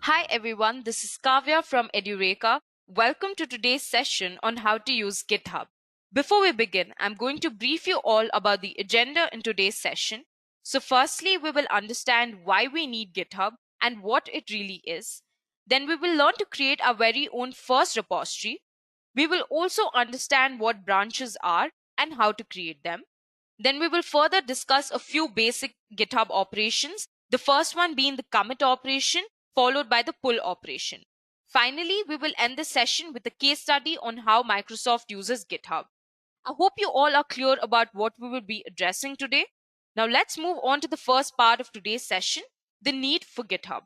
Hi everyone, this is Kavya from Edureka. Welcome to today's session on how to use GitHub. Before we begin, I'm going to brief you all about the agenda in today's session. So firstly, we will understand why we need GitHub and what it really is. Then we will learn to create our very own first repository. We will also understand what branches are and how to create them. Then we will further discuss a few basic GitHub operations, the first one being the commit operation, followed by the pull operation. Finally, we will end the session with a case study on how Microsoft uses GitHub. I hope you all are clear about what we will be addressing today. Now let's move on to the first part of today's session, the need for GitHub.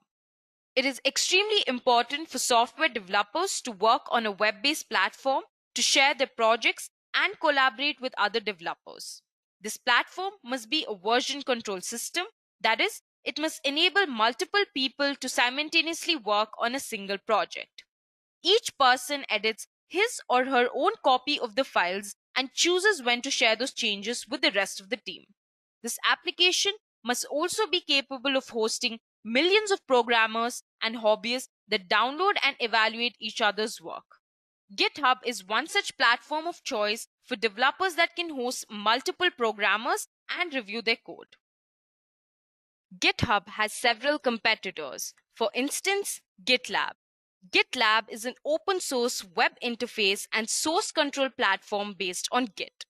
It is extremely important for software developers to work on a web-based platform to share their projects and collaborate with other developers. This platform must be a version control system, that is, it must enable multiple people to simultaneously work on a single project. Each person edits his or her own copy of the files and chooses when to share those changes with the rest of the team. This application must also be capable of hosting millions of programmers and hobbyists that download and evaluate each other's work. GitHub is one such platform of choice for developers that can host multiple programmers and review their code. GitHub has several competitors. For instance, GitLab. GitLab is an open source web interface and source control platform based on Git,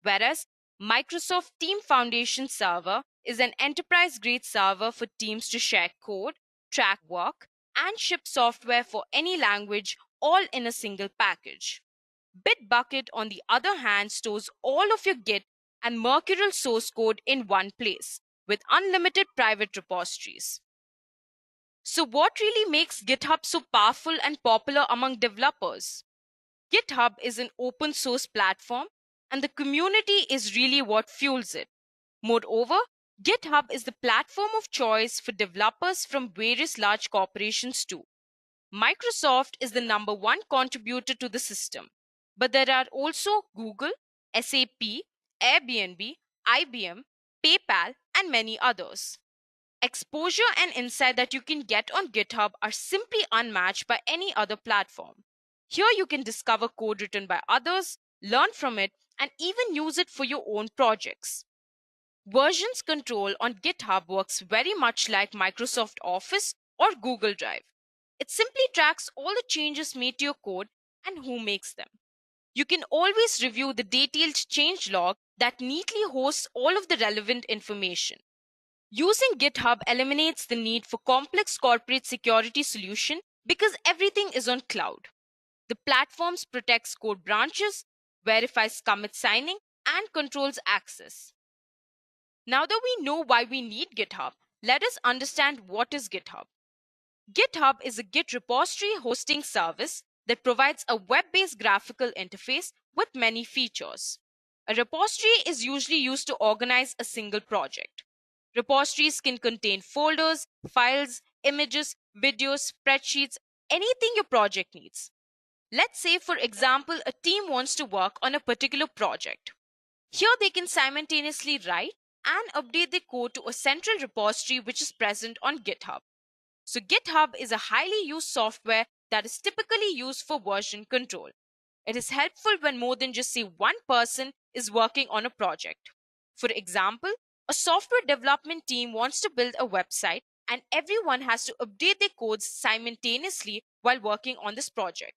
whereas Microsoft Team Foundation Server is an enterprise-grade server for teams to share code, track work, and ship software for any language, all in a single package. Bitbucket, on the other hand, stores all of your Git and Mercurial source code in one place, with unlimited private repositories. So what really makes GitHub so powerful and popular among developers? GitHub is an open source platform, and the community is really what fuels it. Moreover, GitHub is the platform of choice for developers from various large corporations too. Microsoft is the #1 contributor to the system, but there are also Google, SAP, Airbnb, IBM, PayPal, and many others. Exposure and insight that you can get on GitHub are simply unmatched by any other platform. Here you can discover code written by others, learn from it, and even use it for your own projects. Versions control on GitHub works very much like Microsoft Office or Google Drive. It simply tracks all the changes made to your code and who makes them. You can always review the detailed change log that neatly hosts all of the relevant information. Using GitHub eliminates the need for complex corporate security solution because everything is on cloud. The platform protects code branches, verifies commit signing, and controls access. Now that we know why we need GitHub, let us understand what is GitHub. GitHub is a Git repository hosting service that provides a web-based graphical interface with many features. A repository is usually used to organize a single project. Repositories can contain folders, files, images, videos, spreadsheets, anything your project needs. Let's say, for example, a team wants to work on a particular project. Here they can simultaneously write and update their code to a central repository which is present on GitHub. So GitHub is a highly used software that is typically used for version control. It is helpful when more than just say one person is working on a project. For example, a software development team wants to build a website and everyone has to update their codes simultaneously while working on this project.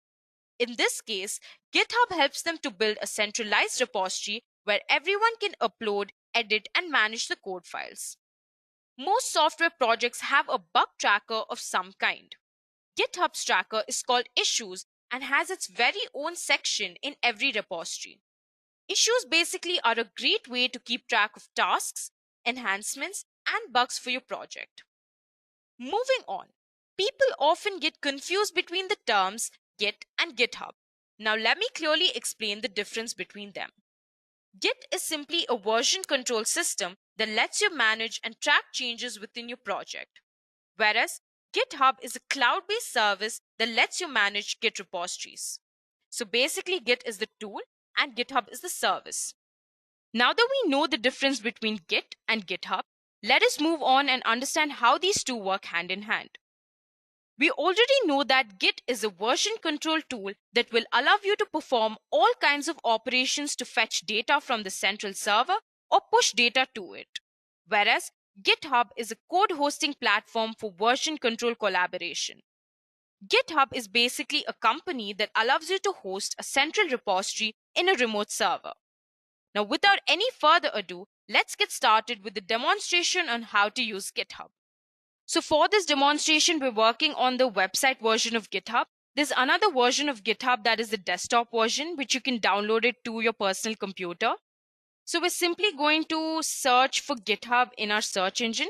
In this case, GitHub helps them to build a centralized repository where everyone can upload, edit, and manage the code files. Most software projects have a bug tracker of some kind. GitHub's tracker is called Issues and has its very own section in every repository. Issues basically are a great way to keep track of tasks, enhancements, and bugs for your project. Moving on, people often get confused between the terms Git and GitHub. Now let me clearly explain the difference between them. Git is simply a version control system that lets you manage and track changes within your project, whereas GitHub is a cloud-based service that lets you manage Git repositories. So basically, Git is the tool and GitHub is the service. Now that we know the difference between Git and GitHub, let us move on and understand how these two work hand in hand. We already know that Git is a version control tool that will allow you to perform all kinds of operations to fetch data from the central server or push data to it. Whereas GitHub is a code hosting platform for version control collaboration. GitHub is basically a company that allows you to host a central repository in a remote server. Now, without any further ado, let's get started with the demonstration on how to use GitHub. So for this demonstration, we're working on the website version of GitHub. There's another version of GitHub that is the desktop version, which you can download it to your personal computer. So we're simply going to search for GitHub in our search engine.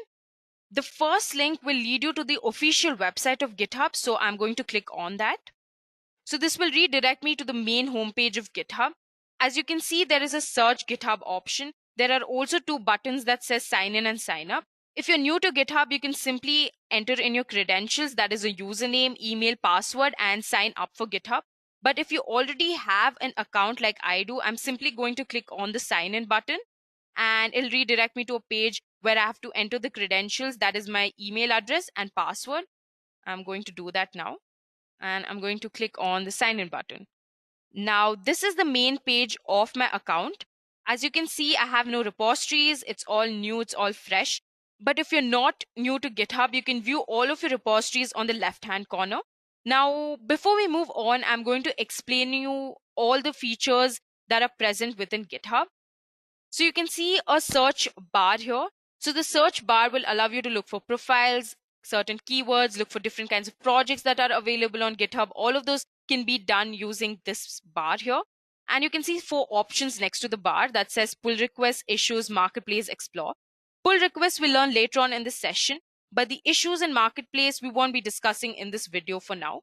The first link will lead you to the official website of GitHub. So I'm going to click on that. So this will redirect me to the main homepage of GitHub. As you can see, there is a search GitHub option. There are also two buttons that says sign in and sign up. If you're new to GitHub, you can simply enter in your credentials, that is a username, email, password, and sign up for GitHub. But if you already have an account like I do, I'm simply going to click on the sign in button and it'll redirect me to a page where I have to enter the credentials, that is my email address and password. I'm going to do that now and I'm going to click on the sign in button. Now, this is the main page of my account. As you can see, I have no repositories. It's all new, it's all fresh. But if you're not new to GitHub, you can view all of your repositories on the left-hand corner. Now, before we move on, I'm going to explain you all the features that are present within GitHub. So you can see a search bar here. So the search bar will allow you to look for profiles, certain keywords, look for different kinds of projects that are available on GitHub. All of those can be done using this bar here. And you can see 4 options next to the bar that says pull requests, issues, marketplace, explore. Pull requests we'll learn later on in this session, but the issues and marketplace we won't be discussing in this video for now.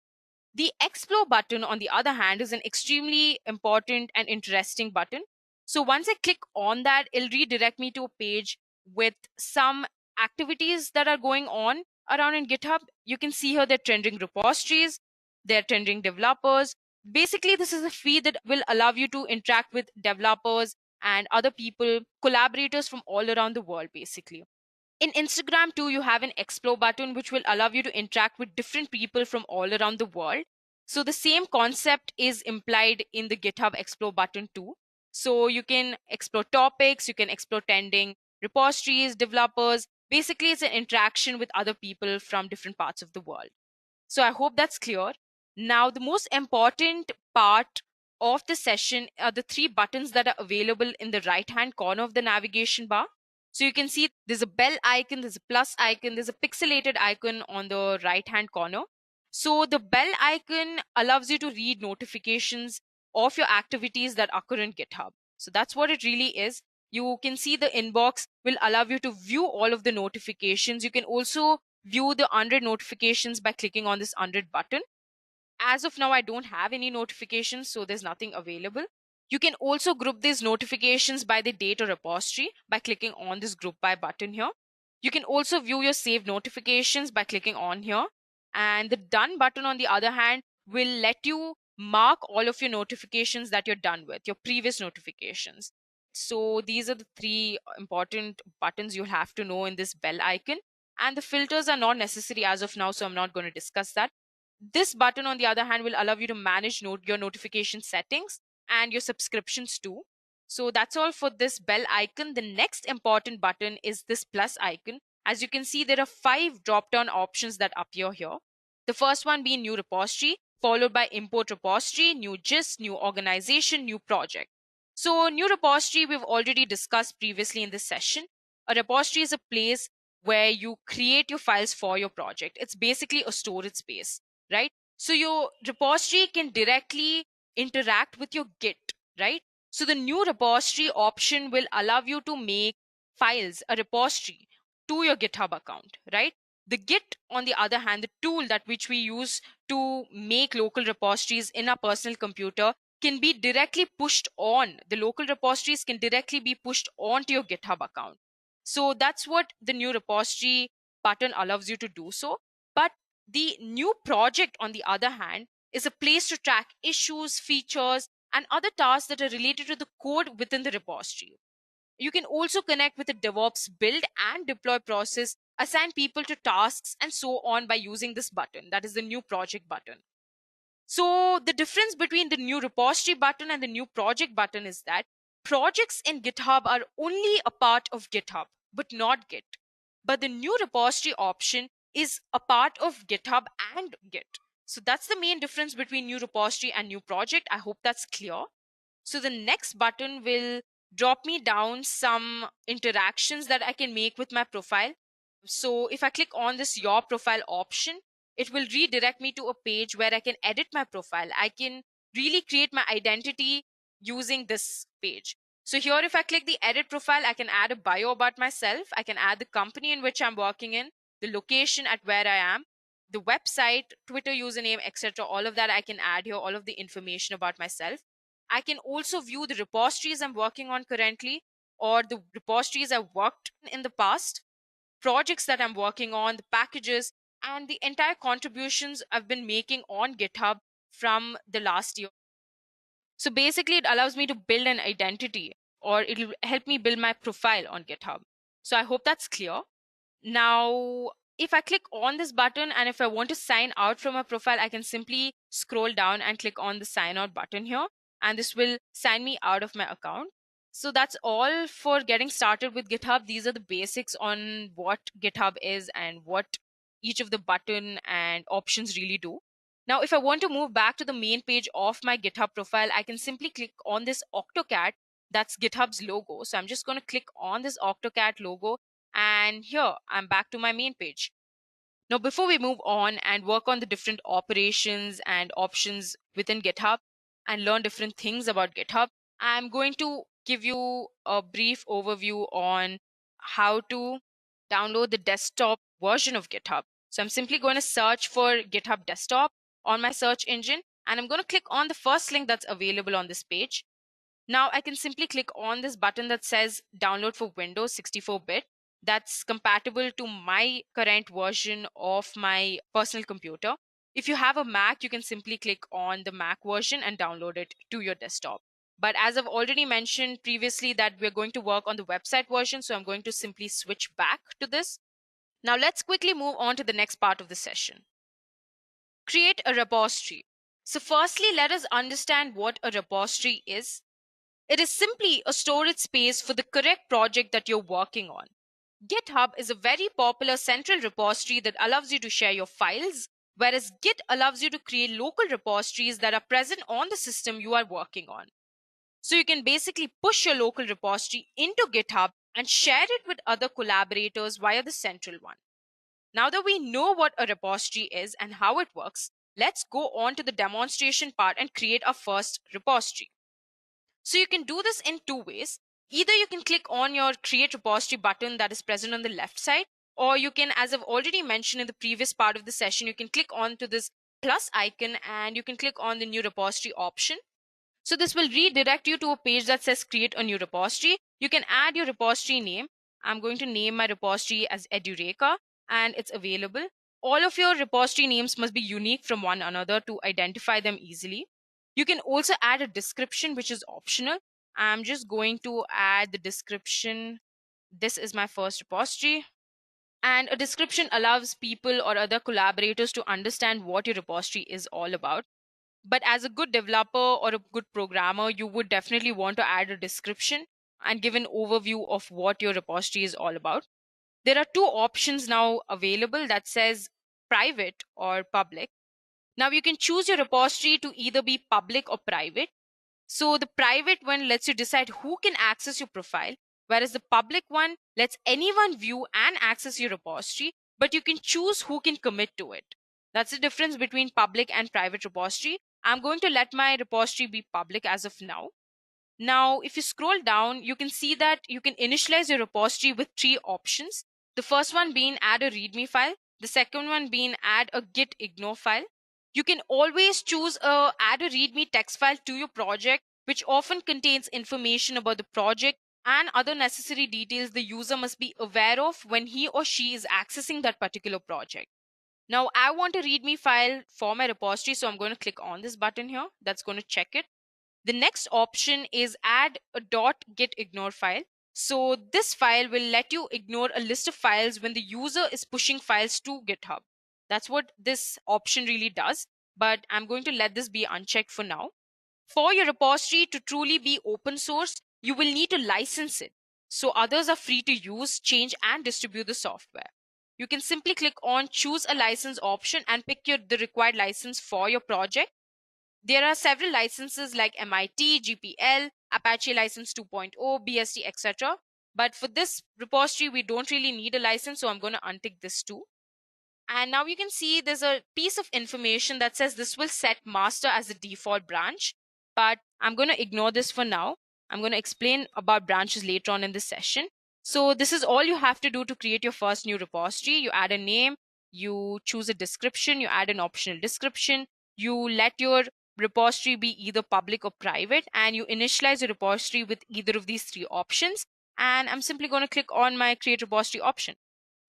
The explore button, on the other hand, is an extremely important and interesting button. So once I click on that, it'll redirect me to a page with some activities that are going on around in GitHub. You can see here they're trending repositories, they're trending developers. Basically, this is a feed that will allow you to interact with developers and other people, collaborators from all around the world, basically. In Instagram too, you have an explore button, which will allow you to interact with different people from all around the world. So the same concept is implied in the GitHub explore button too. So you can explore topics, you can explore trending repositories, developers. Basically, it's an interaction with other people from different parts of the world. So I hope that's clear. Now, the most important part of the session are the 3 buttons that are available in the right-hand corner of the navigation bar. So you can see there's a bell icon, there's a plus icon, there's a pixelated icon on the right-hand corner. So the bell icon allows you to read notifications of your activities that occur in GitHub. So that's what it really is. You can see the inbox will allow you to view all of the notifications. You can also view the unread notifications by clicking on this unread button. As of now, I don't have any notifications, so there's nothing available. You can also group these notifications by the date or repository by clicking on this group by button here. You can also view your saved notifications by clicking on here. And the done button, on the other hand, will let you mark all of your notifications that you're done with, your previous notifications. So these are the 3 important buttons you'll have to know in this bell icon. And the filters are not necessary as of now, so I'm not going to discuss that. This button, on the other hand, will allow you to manage your notification settings and your subscriptions too. So that's all for this bell icon. The next important button is this plus icon. As you can see, there are 5 drop-down options that appear here. The first one being new repository, followed by import repository, new gist, new organization, new project. So new repository we've already discussed previously in this session. A repository is a place where you create your files for your project. It's basically a storage space, right? So your repository can directly interact with your Git, right? So the new repository option will allow you to make files, a repository to your GitHub account, right? The Git, on the other hand, the tool that which we use to make local repositories in our personal computer, can be directly pushed on. The local repositories can directly be pushed onto your GitHub account. So that's what the new repository button allows you to do so. But the new project, on the other hand, is a place to track issues, features, and other tasks that are related to the code within the repository. You can also connect with the DevOps build and deploy process assign people to tasks, and so on by using this button. That is the new project button. So the difference between the new repository button and the new project button is that projects in GitHub are only a part of GitHub, but not Git. But the new repository option is a part of GitHub and Git. So that's the main difference between new repository and new project. I hope that's clear. So the next button will drop me down some interactions that I can make with my profile. So if I click on this Your Profile option, it will redirect me to a page where I can edit my profile. I can really create my identity using this page. So here, if I click the edit profile, I can add a bio about myself. I can add the company in which I'm working in, the location at where I am, the website, Twitter username, etc. All of that I can add here, all of the information about myself. I can also view the repositories I'm working on currently, or the repositories I've worked in the past, projects that I'm working on, the packages, and the entire contributions I've been making on GitHub from the last year. So basically, it allows me to build an identity, or it'll help me build my profile on GitHub. So I hope that's clear. Now, if I click on this button and if I want to sign out from a profile, I can simply scroll down and click on the sign out button here, and this will sign me out of my account. So that's all for getting started with GitHub. These are the basics on what GitHub is and what each of the button and options really do. Now, if I want to move back to the main page of my GitHub profile, I can simply click on this 𝐸𝐸𝐞. That's GitHub's logo. So I'm just going to click on this 𝐸𝐸𝐞 logo, and here I'm back to my main page. Now, before we move on and work on the different operations and options within GitHub and learn different things about GitHub, I'm going to give you a brief overview on how to download the desktop version of GitHub. So I'm simply going to search for GitHub desktop on my search engine, and I'm going to click on the first link that's available on this page. Now I can simply click on this button that says download for Windows 64-bit. That's compatible to my current version of my personal computer. If you have a Mac, you can simply click on the Mac version and download it to your desktop. But as I've already mentioned previously that we're going to work on the website version, so I'm going to simply switch back to this. Now let's quickly move on to the next part of the session. Create a repository. So firstly, let us understand what a repository is. It is simply a storage space for the correct project that you're working on. GitHub is a very popular central repository that allows you to share your files, whereas Git allows you to create local repositories that are present on the system you are working on. So you can basically push your local repository into GitHub and share it with other collaborators via the central one. Now that we know what a repository is and how it works, let's go on to the demonstration part and create our first repository. So you can do this in two ways. Either you can click on your create repository button that is present on the left side, or you can, as I've already mentioned in the previous part of the session, you can click on to this plus icon and you can click on the new repository option. So this will redirect you to a page that says create a new repository. You can add your repository name. I'm going to name my repository as Edureka, and it's available. All of your repository names must be unique from one another to identify them easily. You can also add a description, which is optional. I'm just going to add the description. This is my first repository. And a description allows people or other collaborators to understand what your repository is all about. But as a good developer or a good programmer, you would definitely want to add a description and give an overview of what your repository is all about. There are two options now available that says private or public. Now you can choose your repository to either be public or private. So the private one lets you decide who can access your profile, whereas the public one lets anyone view and access your repository, but you can choose who can commit to it. That's the difference between public and private repository. I'm going to let my repository be public as of now. Now, if you scroll down, you can see that you can initialize your repository with three options. The first one being add a README file. The second one being add a Git ignore file. You can always choose add a README text file to your project, which often contains information about the project and other necessary details the user must be aware of when he or she is accessing that particular project. Now, I want a README file for my repository, so I'm going to click on this button here. That's going to check it. The next option is add a .gitignore file. So this file will let you ignore a list of files when the user is pushing files to GitHub. That's what this option really does, but I'm going to let this be unchecked for now. For your repository to truly be open source, you will need to license it, so others are free to use, change, and distribute the software. You can simply click on choose a license option and pick the required license for your project. There are several licenses like MIT, GPL, Apache License 2.0, BSD, etc. But for this repository, we don't really need a license, so I'm going to untick this too. And now you can see there's a piece of information that says this will set master as the default branch, but I'm going to ignore this for now. I'm going to explain about branches later on in this session. So this is all you have to do to create your first new repository. You add a name, you choose a description, you add an optional description, you let your repository be either public or private, and you initialize your repository with either of these three options. And I'm simply going to click on my create repository option.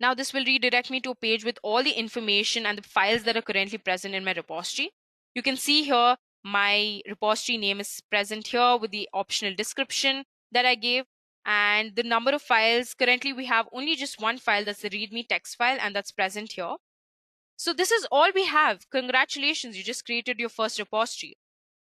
Now this will redirect me to a page with all the information and the files that are currently present in my repository. You can see here my repository name is present here with the optional description that I gave, and the number of files. Currently we have only just one file, that's the readme text file, and that's present here. So this is all we have. Congratulations, you just created your first repository.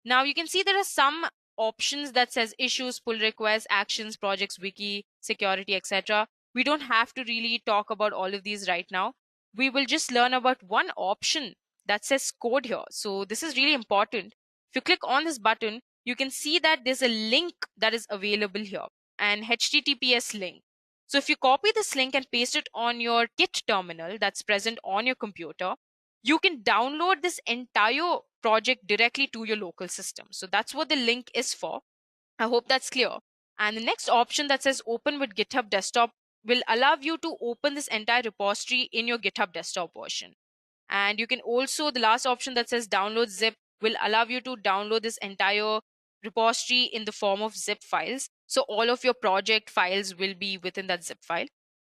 Now you can see there are some options that says issues, pull requests, actions, projects, wiki, security, etc. We don't have to really talk about all of these right now. We will just learn about one option that says code here. So this is really important. If you click on this button, you can see that there's a link that is available here, an HTTPS link. So if you copy this link and paste it on your Git terminal that's present on your computer, you can download this entire project directly to your local system. So that's what the link is for. I hope that's clear. And the next option that says open with GitHub desktop will allow you to open this entire repository in your GitHub desktop version. And you can also, the last option that says download zip will allow you to download this entire repository in the form of zip files. So all of your project files will be within that zip file.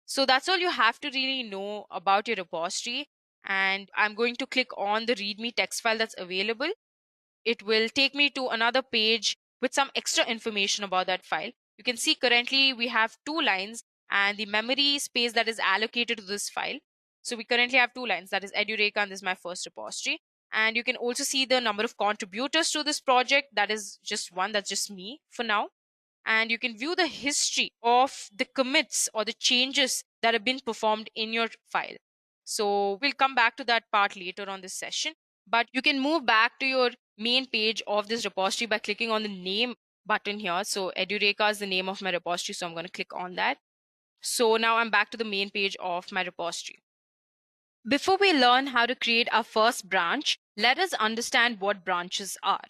So that's all you have to really know about your repository. And I'm going to click on the README text file that's available. It will take me to another page with some extra information about that file. You can see currently we have 2 lines and the memory space that is allocated to this file. So we currently have 2 lines, that is Edureka, and this is my first repository. And you can also see the number of contributors to this project. That is just one, that's just me for now. And you can view the history of the commits or the changes that have been performed in your file. So we'll come back to that part later on this session, but you can move back to your main page of this repository by clicking on the name button here. So Edureka is the name of my repository, so I'm going to click on that. So now I'm back to the main page of my repository. Before we learn how to create our first branch, let us understand what branches are.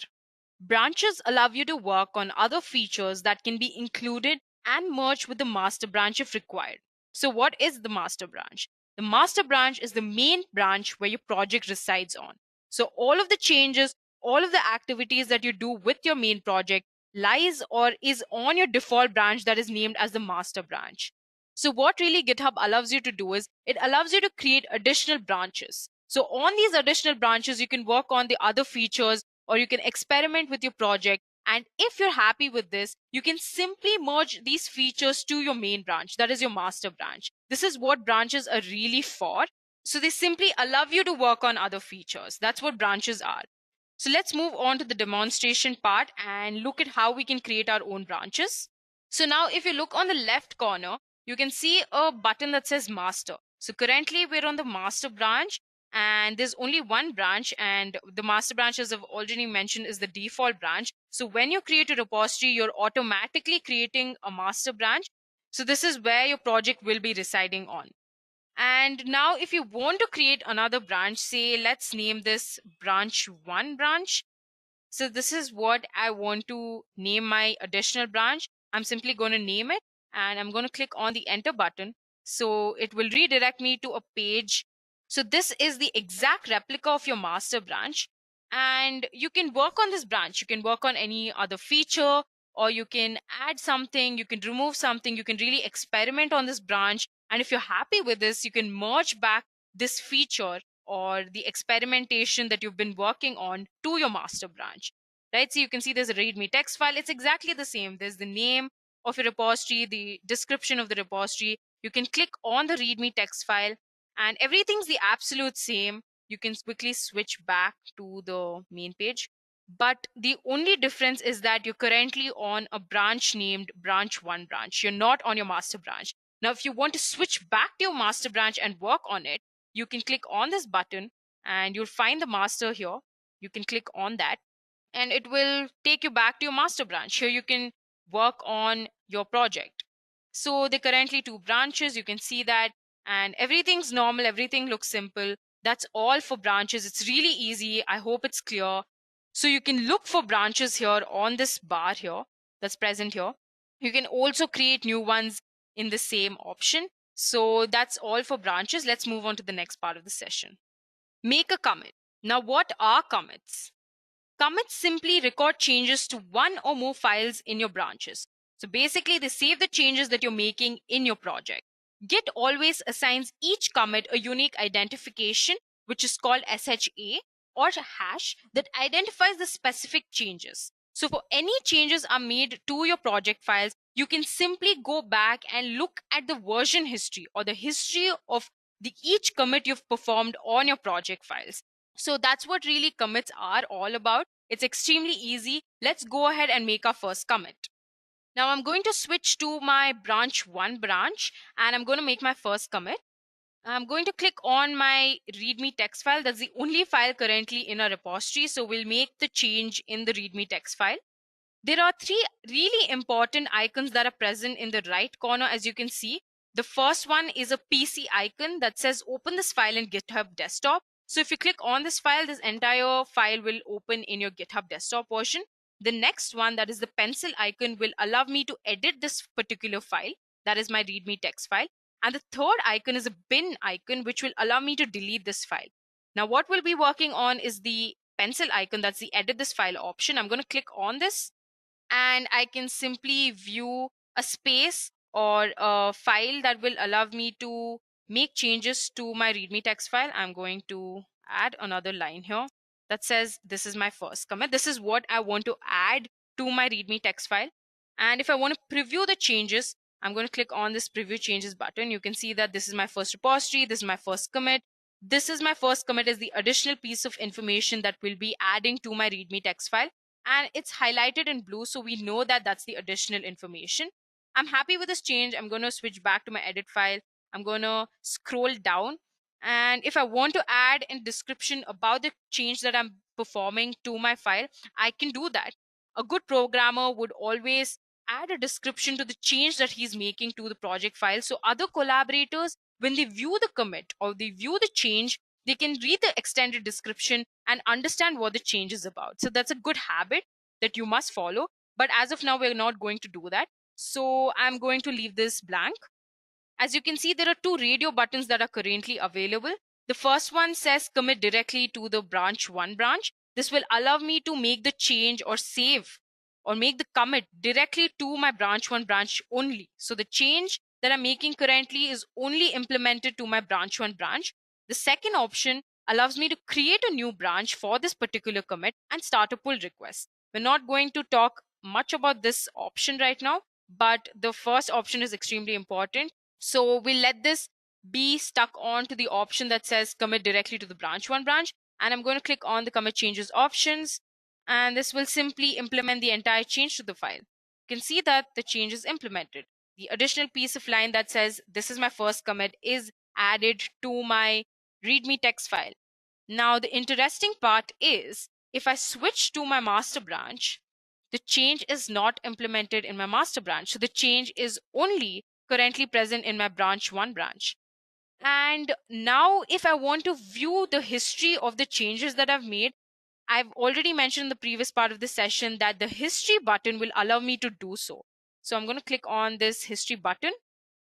Branches allow you to work on other features that can be included and merged with the master branch if required. So what is the master branch? The master branch is the main branch where your project resides on. So all of the changes, all of the activities that you do with your main project lies or is on your default branch that is named as the master branch. So what really GitHub allows you to do is it allows you to create additional branches. So on these additional branches, you can work on the other features or you can experiment with your project. And if you're happy with this, you can simply merge these features to your main branch, that is your master branch. This is what branches are really for. So they simply allow you to work on other features. That's what branches are. So let's move on to the demonstration part and look at how we can create our own branches. So now if you look on the left corner, you can see a button that says master. So currently we're on the master branch, and there's only one branch, and the master branch, as I've already mentioned, is the default branch. So when you create a repository, you're automatically creating a master branch. So this is where your project will be residing on. And now if you want to create another branch, say let's name this branch 1 branch. So this is what I want to name my additional branch. I'm simply going to name it and I'm going to click on the enter button. So it will redirect me to a page. So this is the exact replica of your master branch. And you can work on this branch. You can work on any other feature, or you can add something, you can remove something, you can really experiment on this branch. And if you're happy with this, you can merge back this feature or the experimentation that you've been working on to your master branch, right? So you can see there's a readme text file. It's exactly the same. There's the name, of your repository, the description of the repository. You can click on the README text file and everything's the absolute same. You can quickly switch back to the main page. But the only difference is that you're currently on a branch named branch 1 branch. You're not on your master branch. Now, if you want to switch back to your master branch and work on it, you can click on this button and you'll find the master here. You can click on that and it will take you back to your master branch. Here you can work on your project. So there are currently 2 branches. You can see that, and everything's normal. Everything looks simple. That's all for branches. It's really easy. I hope it's clear. So you can look for branches here on this bar here that's present here. You can also create new ones in the same option. So that's all for branches. Let's move on to the next part of the session. Make a commit. Now, what are commits? Commits simply record changes to one or more files in your branches. So basically, they save the changes that you're making in your project. Git always assigns each commit a unique identification, which is called SHA or hash, that identifies the specific changes. So for any changes are made to your project files, you can simply go back and look at the version history or the history of each commit you've performed on your project files. So that's what really commits are all about. It's extremely easy. Let's go ahead and make our first commit. Now I'm going to switch to my branch 1 branch and I'm going to make my first commit. I'm going to click on my README text file. That's the only file currently in our repository. So we'll make the change in the README text file. There are 3 really important icons that are present in the right corner, as you can see. The first one is a PC icon that says open this file in GitHub desktop. So if you click on this file, this entire file will open in your GitHub desktop version. The next one, that is the pencil icon, will allow me to edit this particular file. That is my README text file. And the third icon is a bin icon, which will allow me to delete this file. Now, what we'll be working on is the pencil icon. That's the edit this file option. I'm going to click on this and I can simply view a space or a file that will allow me to make changes to my README text file. I'm going to add another line here that says this is my first commit. This is what I want to add to my README text file. And if I want to preview the changes, I'm going to click on this preview changes button. You can see that this is my first repository. This is my first commit. This is my first commit is the additional piece of information that we'll be adding to my README text file. And it's highlighted in blue, so we know that that's the additional information. I'm happy with this change. I'm going to switch back to my edit file. I'm going to scroll down. And if I want to add a description about the change that I'm performing to my file, I can do that. A good programmer would always add a description to the change that he's making to the project file. So other collaborators, when they view the commit or they view the change, they can read the extended description and understand what the change is about. So that's a good habit that you must follow. But as of now, we're not going to do that. So I'm going to leave this blank. As you can see, there are 2 radio buttons that are currently available. The first one says commit directly to the branch 1 branch. This will allow me to make the change or save or make the commit directly to my branch 1 branch only. So the change that I'm making currently is only implemented to my branch 1 branch. The second option allows me to create a new branch for this particular commit and start a pull request. We're not going to talk much about this option right now, but the first option is extremely important. So we'll let this be stuck on to the option that says commit directly to the branch 1 branch. And I'm going to click on the commit changes options. And this will simply implement the entire change to the file. You can see that the change is implemented. The additional piece of line that says this is my first commit is added to my README text file. Now, the interesting part is if I switch to my master branch, the change is not implemented in my master branch. So the change is only currently present in my branch 1 branch. And now if I want to view the history of the changes that I've made, I've already mentioned in the previous part of the session that the history button will allow me to do so. So I'm going to click on this history button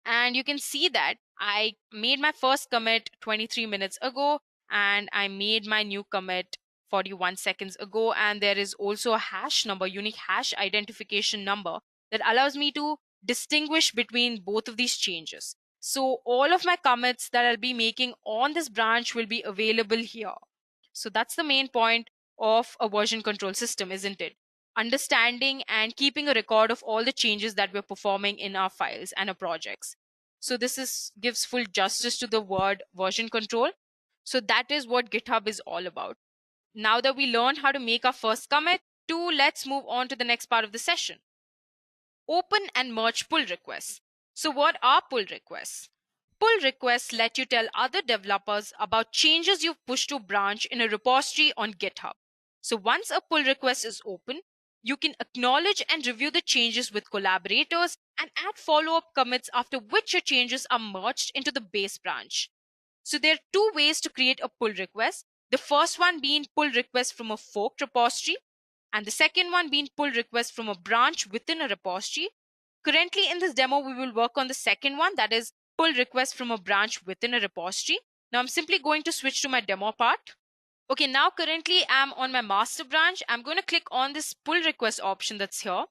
and you can see that I made my first commit 23 minutes ago and I made my new commit 41 seconds ago. And there is also a hash number, unique hash identification number that allows me to distinguish between both of these changes. So all of my commits that I'll be making on this branch will be available here. So that's the main point of a version control system, isn't it? understanding and keeping a record of all the changes that we're performing in our files and our projects. So this gives full justice to the word version control. So that is what GitHub is all about. Now that we learned how to make our first commit, let's move on to the next part of the session. Open and merge pull requests. So what are pull requests? Pull requests let you tell other developers about changes you've pushed to branch in a repository on GitHub. So once a pull request is open, you can acknowledge and review the changes with collaborators and add follow-up commits, after which your changes are merged into the base branch. So there are two ways to create a pull request. The first one being pull request from a forked repository, and the second one being pull request from a branch within a repository. Currently in this demo, we will work on the second one, that is pull request from a branch within a repository. Now I'm simply going to switch to my demo part. Okay, now currently I'm on my master branch. I'm going to click on this pull request option that's here.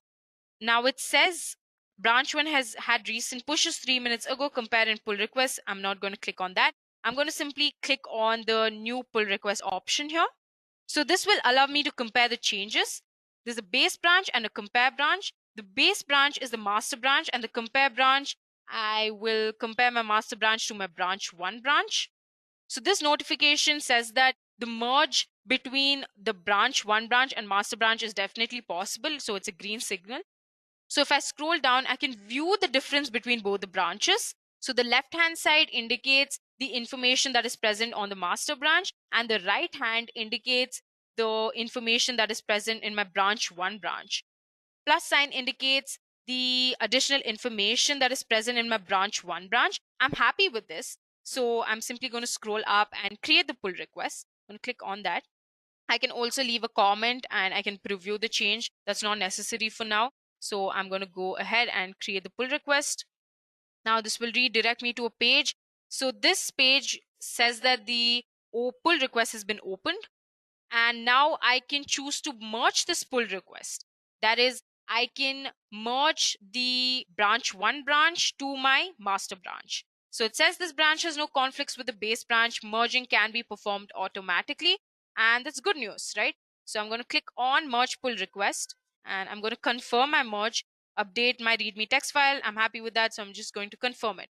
Now it says branch 1 has had recent pushes 3 minutes ago, compare and pull request. I'm not going to click on that. I'm going to simply click on the new pull request option here. So this will allow me to compare the changes. There's a base branch and a compare branch. The base branch is the master branch, and the compare branch, I will compare my master branch to my branch 1 branch. So this notification says that the merge between the branch 1 branch and master branch is definitely possible. So it's a green signal. So if I scroll down, I can view the difference between both the branches. So the left-hand side indicates the information that is present on the master branch, and the right hand indicates the information that is present in my branch 1 branch. Plus sign indicates the additional information that is present in my branch 1 branch. I'm happy with this. So I'm simply going to scroll up and create the pull request. I'm going to click on that. I can also leave a comment and I can preview the change. That's not necessary for now. So I'm going to go ahead and create the pull request. Now this will redirect me to a page. So this page says that the pull request has been opened. And now I can choose to merge this pull request. That is, I can merge the branch 1 branch to my master branch. So it says this branch has no conflicts with the base branch. Merging can be performed automatically. And that's good news, right? So I'm going to click on merge pull request, and I'm going to confirm my merge, update my readme text file. I'm happy with that. So I'm just going to confirm it.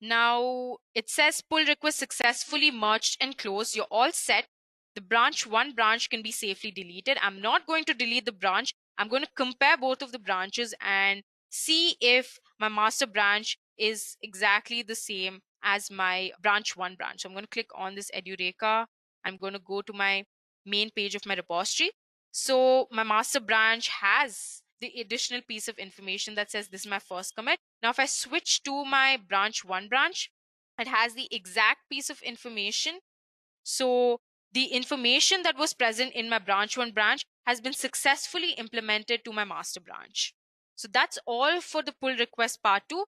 Now it says pull request successfully merged and closed. You're all set. The branch 1 branch can be safely deleted. I'm not going to delete the branch. I'm going to compare both of the branches and see if my master branch is exactly the same as my branch 1 branch. So I'm going to click on this Edureka. I'm going to go to my main page of my repository. So my master branch has the additional piece of information that says this is my first commit. Now if I switch to my branch 1 branch, it has the exact piece of information. So the information that was present in my branch 1 branch has been successfully implemented to my master branch. So that's all for the pull request part 2.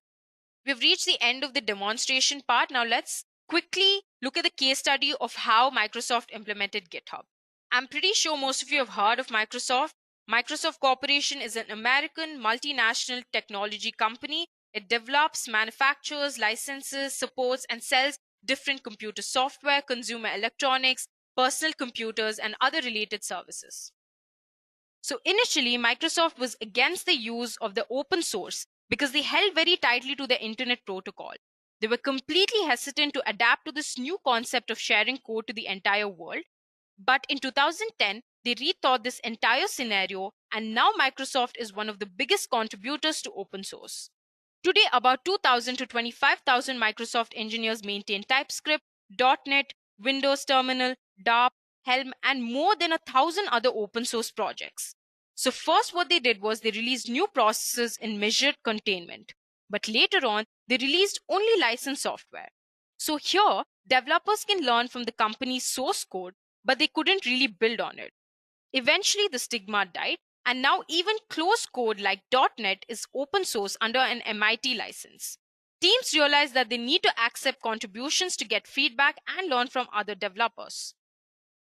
We've reached the end of the demonstration part. Now let's quickly look at the case study of how Microsoft implemented GitHub. I'm pretty sure most of you have heard of Microsoft. Microsoft Corporation is an American multinational technology company. It develops, manufactures, licenses, supports, and sells different computer software, consumer electronics, personal computers, and other related services. So initially, Microsoft was against the use of the open source because they held very tightly to the internet protocol. They were completely hesitant to adapt to this new concept of sharing code to the entire world. But in 2010, they rethought this entire scenario, and now Microsoft is one of the biggest contributors to open source. Today, about 2,000 to 25,000 Microsoft engineers maintain TypeScript, .NET, Windows Terminal, DARP, Helm, and more than 1,000 other open source projects. So first what they did was they released new processes in measured containment. But later on, they released only licensed software. So here, developers can learn from the company's source code, but they couldn't really build on it. Eventually, the stigma died, and now even closed code like .NET is open source under an MIT license. Teams realize that they need to accept contributions to get feedback and learn from other developers.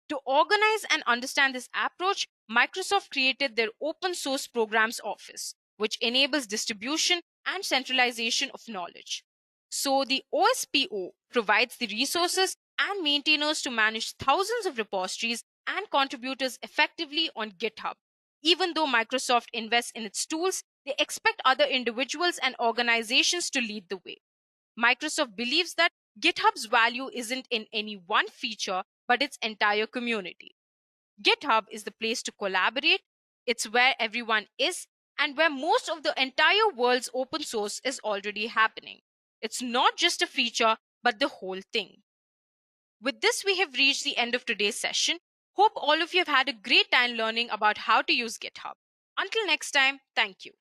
To organize and understand this approach, Microsoft created their Open Source Programs Office, which enables distribution and centralization of knowledge. So the OSPO provides the resources and maintainers to manage thousands of repositories and contributors effectively on GitHub. Even though Microsoft invests in its tools, they expect other individuals and organizations to lead the way. Microsoft believes that GitHub's value isn't in any one feature, but its entire community. GitHub is the place to collaborate, it's where everyone is, and where most of the entire world's open source is already happening. It's not just a feature, but the whole thing. With this, we have reached the end of today's session. Hope all of you have had a great time learning about how to use GitHub. Until next time, thank you.